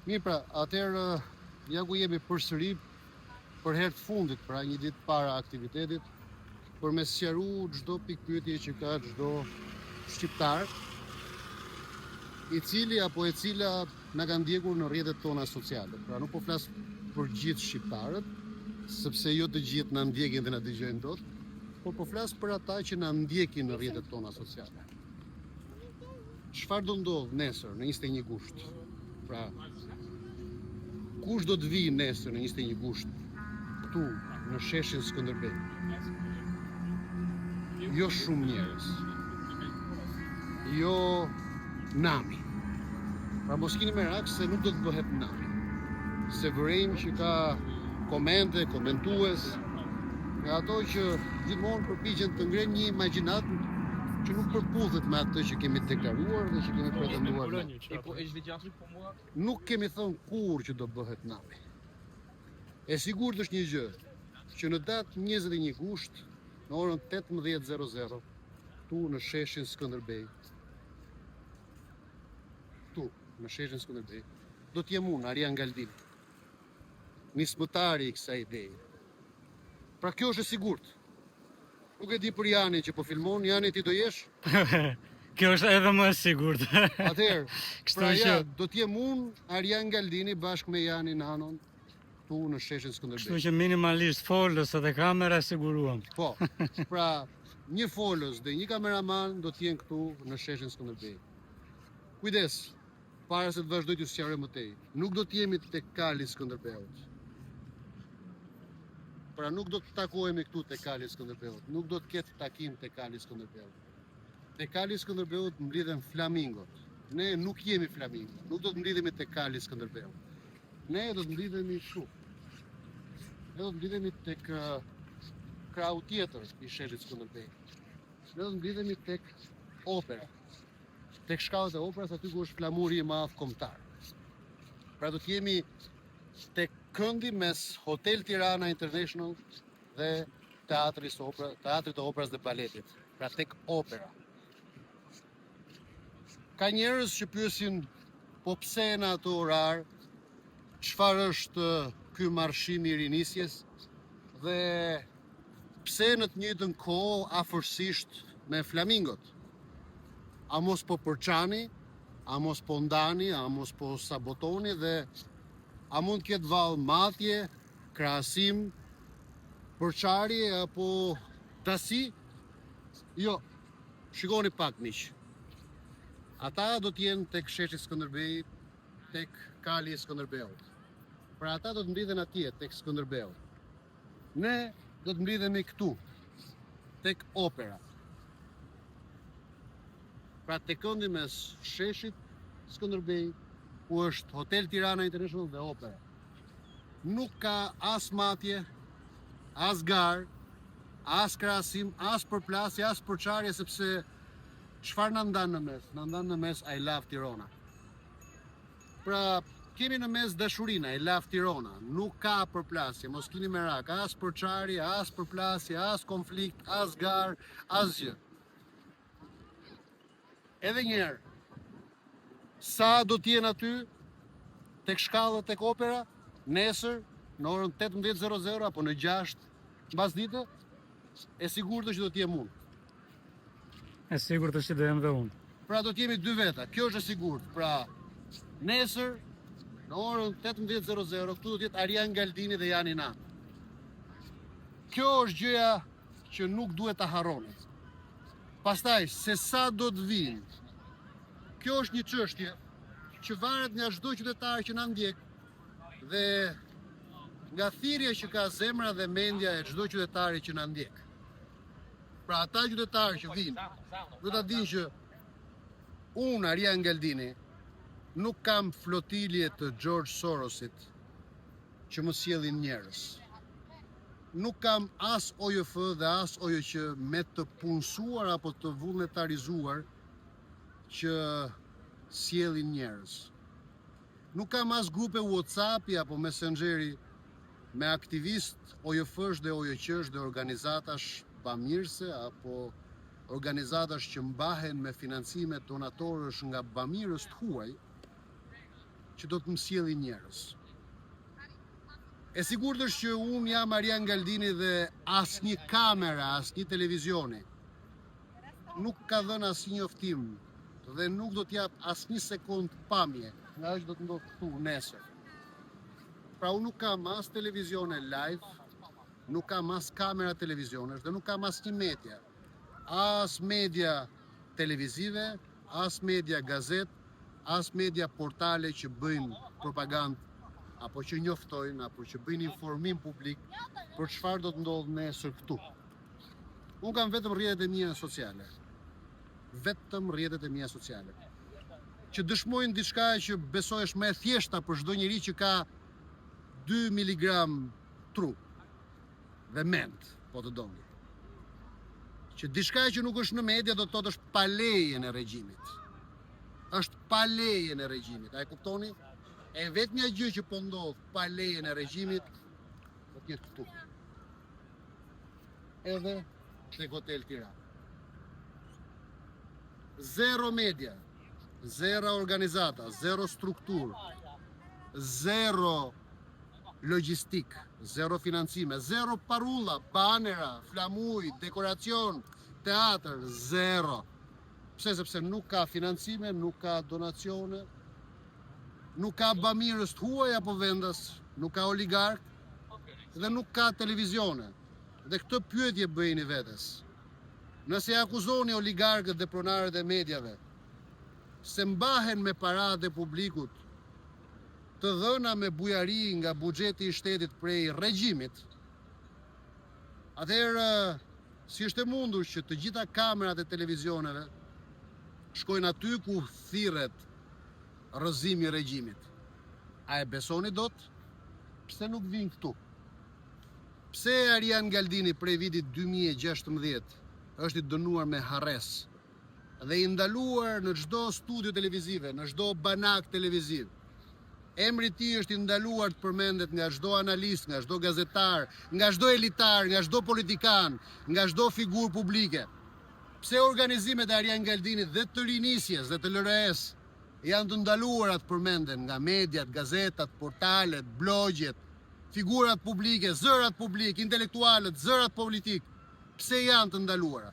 Mirë pra, atëherë ja ku jemi përsëri për herë të fundit, pra një ditë para aktivitetit, për me sqaru çdo pikpyetje që ka çdo shqiptar, i cili apo e cila na ka ndjekur në rrjetet tona sociale. Pra nuk po flas për gjithë shqiptarët, sepse jo të gjithë na ndjekin dhe na dëgjojnë dot, por po flas për ata që na ndjekin në rrjetet tona sociale. Çfarë do ndodh nesër në 21 gusht? Pra, kush do të vijë nesër në 21 gusht këtu në sheshin Skënderbej? Jo shumë njerëz. Jo nami. Pra mos keni merak se nuk do të bëhet nami. Se vërejmë që ka komentues, nga ato që gjithmonë përpiqen të ngrenë një imagjinat që nuk përputhet me atë që kemi deklaruar dhe që kemi pretenduar. Nuk kemi thënë kur që do bëhet nami. E sigurt është një gjë, që në datë 21 gusht, në orën 18:00, tu në sheshin Skënderbej, do t'jem unë, Arian Galdin, nismëtari i kësaj ideje. Pra kjo është e sigurt. Nuk e di për Jani që po filmon, Jani ti do jesh? Kjo është edhe më e sigurt. Atëherë, pra ja, do t'jem unë, Arian Galdini, bashkë me Jani Nanon, tu në sheshin Skënderbej. Kështu që minimalisht folës edhe kamera siguruam. Po, pra një folës dhe një kameraman do t'jen këtu në sheshin Skënderbej. Kujdes, para se të vazhdoj t'ju sqaroj më tej, nuk do t'jemi tek kali Skënderbeut. Pra nuk do të takohemi këtu tek kali Skënderbeut, nuk do të ketë takim tek kali Skënderbeut. Tek kali Skënderbeut mblidhen flamingot. Ne nuk jemi flamingo, nuk do të mblidhemi tek kali Skënderbeut. Ne do të mblidhemi këtu. Ne do të mblidhemi tek krau tjetër i sheshit Skënderbej. Ne do të mblidhemi tek opera. Tek shkallët e operës, aty ku është flamuri i madh kombëtar. Pra do të jemi tek këndi mes Hotel Tirana International dhe Teatrit të Operës dhe Baletit. Pra tek opera. Ka njerëz që pyesin, po pse në ato orar, çfarë është ky marshim i rinisjes dhe pse në të njëjtën kohë afërsisht me flamingot. A mos po përçani, a mos po ndani, a mos po sabotoni dhe a mund të ketë vallë matje, krahasim, përçarje apo dasi? Jo, shikoni pak miq. Ata do t'jenë tek sheshi Skënderbej, tek kali i Skënderbeut. Pra ata do të mblidhen atje tek Skënderbeu. Ne do të mblidhemi këtu, tek opera. Pra tek këndi mes sheshit Skënderbej, ku është Hotel Tirana International dhe opera. Nuk ka as matje, as gar, as krahasim, as përplasje, as përçarje, sepse çfarë na ndan në mes? Na ndan në mes I love Tirana. Pra kemi në mes dashurinë, I love Tirana. Nuk ka përplasje, mos keni merak, as përçarje, as përplasje, as konflikt, as gar, asgjë. Edhe njerë, sa do t'jen aty, tek shkallët, tek opera, nesër, në orën 18:00 apo në 6 mbasdite, e sigurt është që do t'jem unë. E sigurt është që do jem dhe unë. Pra do t'jemi dy veta, kjo është e sigurt. Pra, nesër, në orën 18:00, këtu do t'jetë Arian Galdini dhe Jani Nan. Kjo është gjëja që nuk duhet ta harroni. Pastaj, se sa do të vinë, kjo është një çështje që varet nga çdo qytetar që na ndjek dhe nga thirrja që ka zemra dhe mendja e çdo qytetari që na ndjek. Pra ata qytetarë që vinë, do ta dinë që unë, Arian Galdini, nuk kam flotilje të George Sorosit që më sjellin njerëz. Nuk kam as OJF dhe as OJQ me të punësuar apo të vullnetarizuar që sjellin njerëz. Nuk kam as grupe WhatsApp-i apo Messengeri me aktivist OJF-sh dhe OJQ-sh dhe organizatash bamirëse apo organizatash që mbahen me financime donatorësh nga bamirës të huaj, që do të më sjellin njerëz. E sigurt është që unë jam Arjan Galdini dhe asnjë kamera, asnjë televizioni nuk ka dhënë asnjë njoftim dhe nuk do t'jap asnjë sekond pamje nga që do të ndodhë këtu nesër. Pra unë nuk kam as televizione live, nuk kam as kamera televizionesh dhe nuk kam asnjë media. As media televizive, as media gazet, as media portale që bëjnë propagandë apo që njoftojnë, apo që bëjnë informim publik për çfarë do të ndodhë nesër këtu. Unë kam vetëm rrjetet e mia sociale. Vetëm rrjetet e mia sociale. Që dëshmojnë diçka që besoj është më e thjeshta për çdo njeri që ka 2 miligram tru dhe mend, po të doni. Që diçka që nuk është në media do të thotë është pa lejen e regjimit. Është pa lejen e regjimit. A e kuptoni? E vetmja gjë që po ndodh pa lejen e regjimit do të jetë këtu. Edhe tek Hotel Tirana. Zero media, zero organizata, zero strukturë, zero logjistik, zero financime, zero parulla, banera, flamuj, dekoracion, teatr, zero. Pse? Sepse nuk ka financime, nuk ka donacione, nuk ka bamirës të huaj apo vendas, nuk ka oligark dhe nuk ka televizione. Dhe këtë pyetje bëjni vetes. Nëse akuzoni oligarkët dhe pronarët e mediave se mbahen me paratë e publikut të dhëna me bujari nga buxheti i shtetit prej regjimit, atëherë si është e mundur që të gjitha kamerat e televizioneve shkojnë aty ku thirret rrëzimi i regjimit? A e besoni dot? Pse nuk vinë këtu? Pse Arjan Galdini prej vitit 2016 është i dënuar me harres dhe i ndaluar në çdo studio televizive, në çdo banak televiziv? Emri i tij është i ndaluar të përmendet nga çdo analist, nga çdo gazetar, nga çdo elitar, nga çdo politikan, nga çdo figurë publike. Pse organizimet e Arjan Galdinit dhe të rinisjes dhe të LRS janë të ndaluara të përmenden nga mediat, gazetat, portalet, blogjet, figurat publike, zërat publik, intelektualët, zërat politik? Pse janë të ndaluara?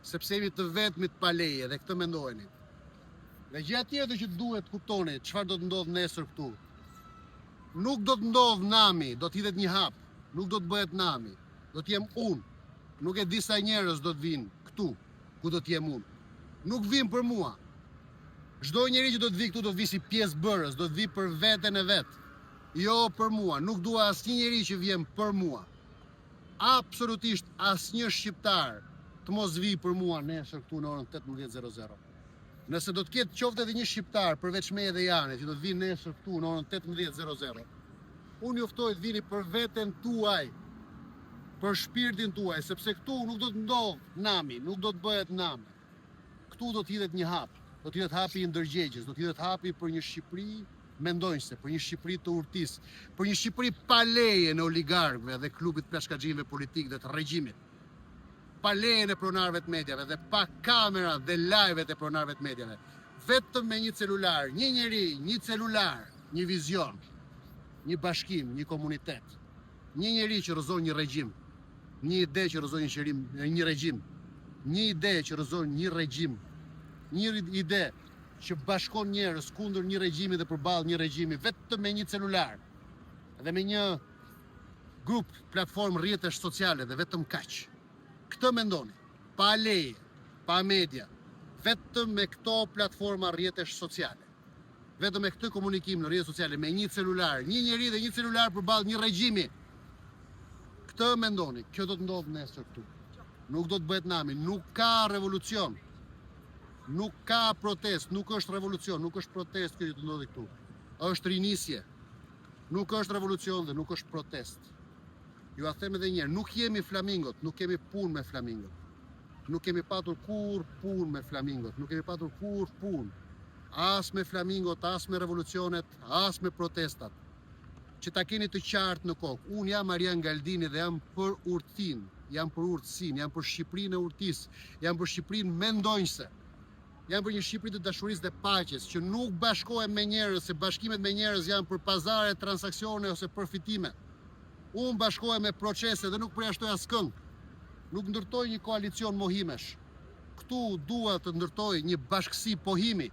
Sepse jemi të vetmit pa leje dhe këtë mendojeni. Dhe gjë tjetër që duhet kuptoni çfarë do të ndodhë nesër këtu. Nuk do të ndodhë nami, do të hidhet një hap, nuk do të bëhet nami, do të jem unë. Nuk e di sa njerëz do të vinë këtu, ku do të jem unë. Nuk vim për mua. Çdo njeri që do të vi këtu do të vi si pjesë bërës, do të vi për veten e vet. Jo për mua, nuk dua asnjë njeri që vjen për mua. Absolutisht asnjë shqiptar të mos vi për mua nesër këtu në orën 18:00. Nëse do të ketë qoftë edhe një shqiptar përveç meje dhe Janit që do të vinë nesër këtu në orën 18:00, unë juftoj të vini për veten tuaj, për shpirtin tuaj, sepse këtu nuk do të ndodhë nami, nuk do të bëhet nami. Këtu do të hidhet një hap, do të hidhet hapi i ndërgjegjes, do të hidhet hapi për një Shqipëri mendojnëse, për një Shqipëri të urtisë, për një Shqipëri pa leje në oligarkëve dhe klubit plashkaxhinëve politik dhe të regjimit, pa leje në pronarëve të medjave dhe pa kamera dhe live të pronarëve të medjave. Vetëm me një celular, një njeri, një celular, një vizion, një bashkim, një komunitet, një njeri që rrëzon një regjim, një ide që rrëzon një regjim, një ide që rrëzon një regjim, një ide që bashkon njerëz kundër një regjimi dhe përballë një regjimi, vetëm me një celular dhe me një grup platformë rrjetesh sociale dhe vetëm kaq. Këtë mendoni, pa leje, pa media, vetëm me këto platforma rrjetesh sociale, vetëm me këtë komunikim në rrjetet sociale, me një celular, një njeri dhe një celular përballë një regjimi. Këtë mendoni, kjo do të ndodhë nesër këtu. Nuk do të bëhet nami, nuk ka revolucion. Nuk ka protest, nuk është revolucion, nuk është protest kjo që të ndodhi këtu. Është rinisje. Nuk është revolucion dhe nuk është protest. Ju a them edhe një herë, nuk jemi flamingot, nuk kemi punë me flamingot. Nuk kemi patur kur punë me flamingot, nuk kemi patur kur punë. As me flamingot, as me revolucionet, as me protestat. Që ta keni të qartë në kokë. Unë jam Arjan Galdini dhe jam për urtësinë, jam për urtësinë, jam për Shqipërinë e urtisë, jam për Shqipërinë mendojnëse. janë për një Shqipëri të dashurisë dhe paqes, që nuk bashkohen me njerëz, se bashkimet me njerëz janë për pazare, transaksione ose përfitime. Unë bashkohem me procese dhe nuk përjashtoj askënd. Nuk ndërtoj një koalicion mohimesh. Këtu dua të ndërtoj një bashkësi pohimi.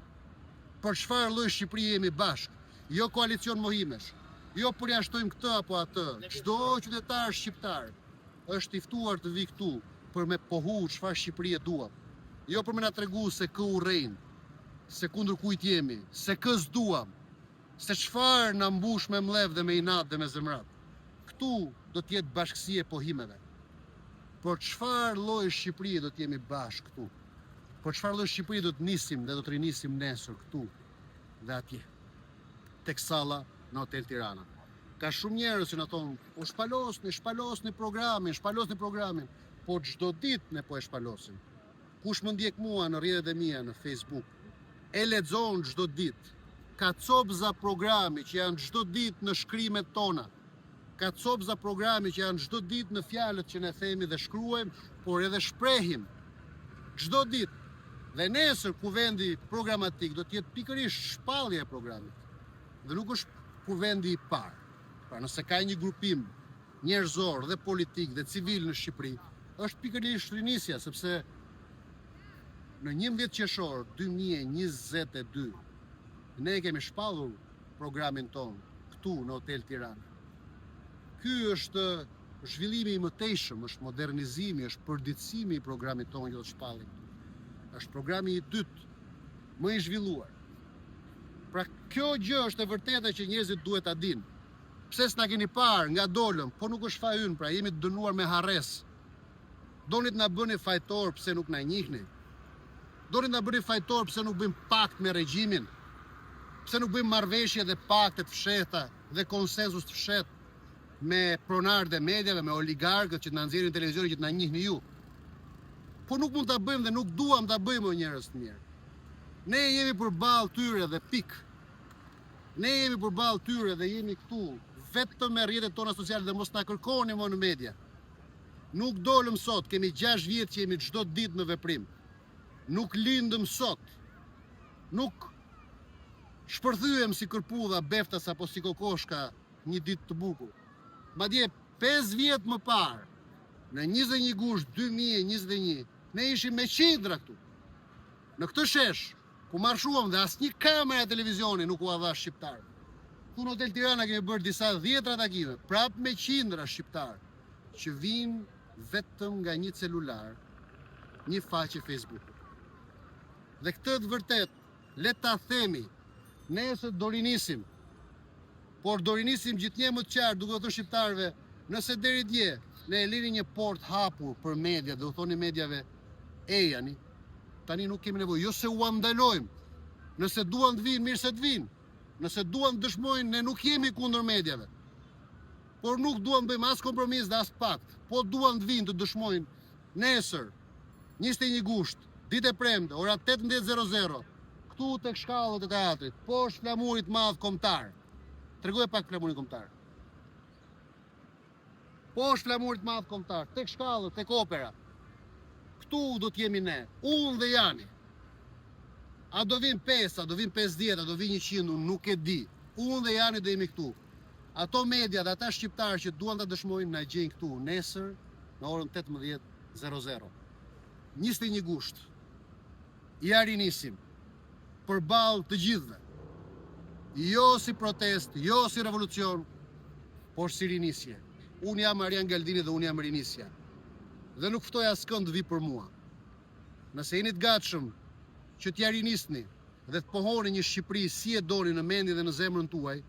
Për çfarë lloj Shqipërie jemi bashk? Jo koalicion mohimesh. Jo përjashtojmë këtë apo atë. Çdo qytetar shqiptar është i ftuar të vi këtu për me pohu çfarë Shqipërie duam. Jo për me na tregu se kë urrejnë, se kundër kujt jemi, se kë s'duam, se çfarë na mbush me mlev dhe me inat dhe me zemrat. Këtu do të jetë bashkësi e pohimeve. Por çfarë lloj Shqipërie do të jemi bashk këtu? Por çfarë lloj Shqipërie do të nisim dhe do të rinisim nesër këtu dhe atje? Tek salla në Hotel Tirana. Ka shumë njerëz që na thonë, "O shpalosni programin", po çdo ditë ne po e shpalosim. Kush më ndjek mua në rrjetet e mia në Facebook, e lexon çdo ditë. Ka copza programi që janë çdo ditë në shkrimet tona. Ka copza programi që janë çdo ditë në fjalët që ne themi dhe shkruajmë, por edhe shprehim çdo ditë. Dhe nesër kuvendi programatik do të jetë pikërisht shpallja e programit. Dhe nuk është kuvendi i parë. Pra nëse ka një grupim njerëzor dhe politik dhe civil në Shqipëri, është pikërisht rinisja, sepse në 11 qershor 2022 ne kemi shpallur programin ton këtu në Hotel Tirana. Ky është zhvillimi i mëtejshëm, është modernizimi, është përditësimi i programit ton që do të shpallim. Është programi i dytë më i zhvilluar. Pra kjo gjë është e vërtetë që njerëzit duhet ta dinë. Pse s'na keni parë nga dolëm, po nuk është faji ynë, pra jemi të dënuar me harres. Doni të na bëni fajtor pse nuk na njihni. Doni të na bëni fajtor pse nuk bëjmë pakt me regjimin. Pse nuk bëjmë marrëveshje dhe pakte të fshehta dhe konsensus të fshehtë me pronarët e mediave, me oligarkët që të na nxjerrin televizionin që të na njihni ju. Po nuk mund ta bëjmë dhe nuk duam ta bëjmë o njerëz të mirë. Ne jemi përballë tyre dhe pik. Ne jemi përballë tyre dhe jemi këtu vetëm me rrjetet tona sociale dhe mos na kërkoni më në media. Nuk dolëm sot, kemi 6 vjet që jemi çdo ditë në veprim. Nuk lindëm sot. Nuk shpërthyem si kërpudha, beftas apo si kokoshka një ditë të bukur. Madje 5 vjet më parë, në 21 gusht 2021, ne ishim me qindra këtu. Në këtë shesh, ku marshuam dhe asnjë kamera e televizioni nuk u dha shqiptar. Këtu në Hotel Tirana kemi bërë disa 10 takime, prap me qindra shqiptar, që vinë vetëm nga një celular, një faqe Facebook. Dhe këtë të vërtet, le ta themi, nesër do rinisim, por do rinisim gjithnjë më të qartë, duke thënë shqiptarëve, nëse deri dje ne e lini një port hapur për media dhe u thoni mediave, ejani, tani nuk kemi nevojë, jo se u andalojmë. Nëse duan të vinë, mirë se të vinë. Nëse duan të dëshmojnë, ne nuk jemi kundër mediave. Por nuk duan të bëjmë as kompromis dhe as pakt. Po duan të vinë të dëshmojnë nesër, 21 gusht, ditë e premte, ora 18:00, këtu tek shkallët e teatrit, poshtë flamurit madh kombëtar. Tregoj pak flamurin kombëtar. Poshtë flamurit madh kombëtar, tek shkallët, tek opera. Këtu do t'jemi ne, unë dhe Jani. A do vin 5, a do vin 50, a do vin 100, unë nuk e di. Unë dhe Jani do jemi këtu. Ato media dhe ata shqiptarë që duan ta dëshmojnë na gjejnë këtu nesër në orën 18:00. 21 gusht. Ja rinisim përballë të gjithëve. Jo si protest, jo si revolucion, por si rinisje. Unë jam Arjan Galdini dhe unë jam rinisja. Dhe nuk ftoj askënd të vi për mua. Nëse jeni të gatshëm që t'ja rinisni dhe të pohoni një Shqipëri si e doni në mendjen dhe në zemrën tuaj,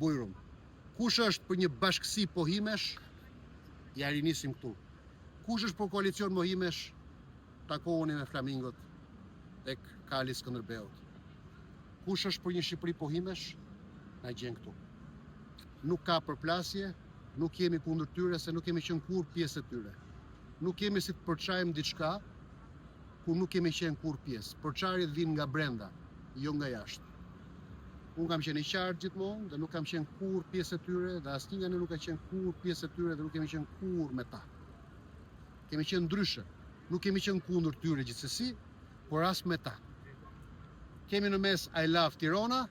bujrum. Kush është për një bashkësi pohimesh, ja rinisim këtu. Kush është për koalicion mohimesh, takohuni me flamingot tek Kali Skënderbeut. Kush është për një Shqipëri pohimesh, na gjen këtu. Nuk ka përplasje, nuk jemi kundër tyre se nuk kemi qenë kur pjesë e tyre. Nuk kemi si të përçajmë diçka ku nuk kemi qenë kur pjesë. Përçarjet vinë nga brenda, jo nga jashtë. Unë kam qenë i qartë gjithmonë dhe nuk kam qenë kur pjesë e tyre dhe asnjë nga ne nuk ka qenë kur pjesë e tyre dhe nuk kemi qenë kur me ta. Kemi qenë ndryshe. Nuk kemi qenë kundër tyre gjithsesi, por as me ta. kemi në mes I love Tirana,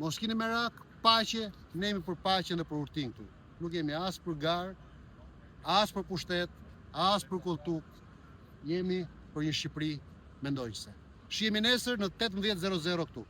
mos keni merak, paqe, ne jemi për paqe dhe për urtin këtu. Nuk jemi as për garë, as për pushtet, as për kultuk, jemi për një Shqipëri mendojse. Shihemi nesër në 18:00 këtu.